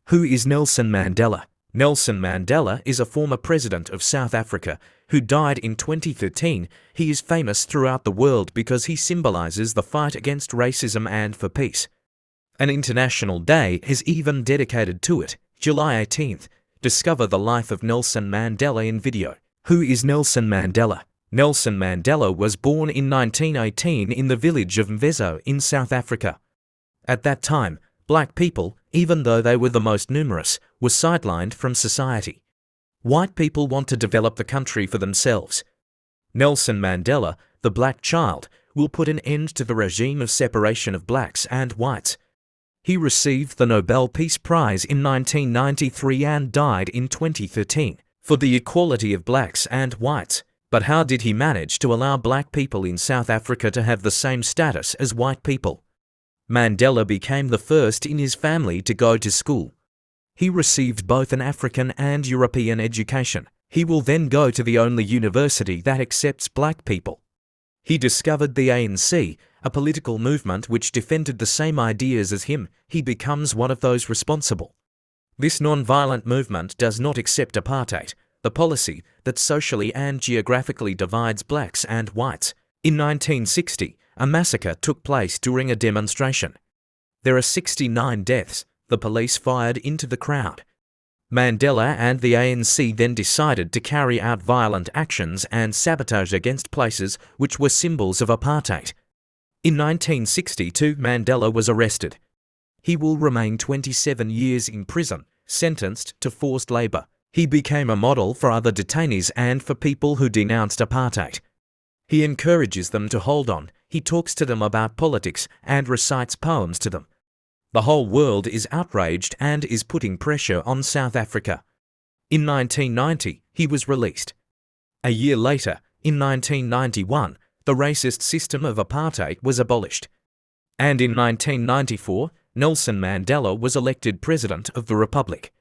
Who is Nelson Mandela? Nelson Mandela is a former president of South Africa who died in 2013. He is famous throughout the world because he symbolizes the fight against racism and for peace. An international day is even dedicated to it. July 18th. Discover the life of Nelson Mandela in video. Who is Nelson Mandela? Nelson Mandela was born in 1918 in the village of Mvezo in South Africa. At that time, black people, even though they were the most numerous, were sidelined from society. White people want to develop the country for themselves. Nelson Mandela, the black child, will put an end to the regime of separation of blacks and whites. He received the Nobel Peace Prize in 1993 and died in 2013 for the equality of blacks and whites. But how did he manage to allow black people in South Africa to have the same status as white people? Mandela became the first in his family to go to school. He received both an African and European education. He will then go to the only university that accepts black people. He discovered the ANC, a political movement which defended the same ideas as him. He becomes one of those responsible. This non-violent movement does not accept apartheid, the policy that socially and geographically divides blacks and whites. In 1960, a massacre took place during a demonstration. There are 69 deaths. The police fired into the crowd. Mandela and the ANC then decided to carry out violent actions and sabotage against places which were symbols of apartheid. In 1962, Mandela was arrested. He will remain 27 years in prison, sentenced to forced labor. He became a model for other detainees and for people who denounced apartheid. He encourages them to hold on. He talks to them about politics and recites poems to them. The whole world is outraged and is putting pressure on South Africa. In 1990, he was released. A year later, in 1991, the racist system of apartheid was abolished. And in 1994, Nelson Mandela was elected President of the Republic.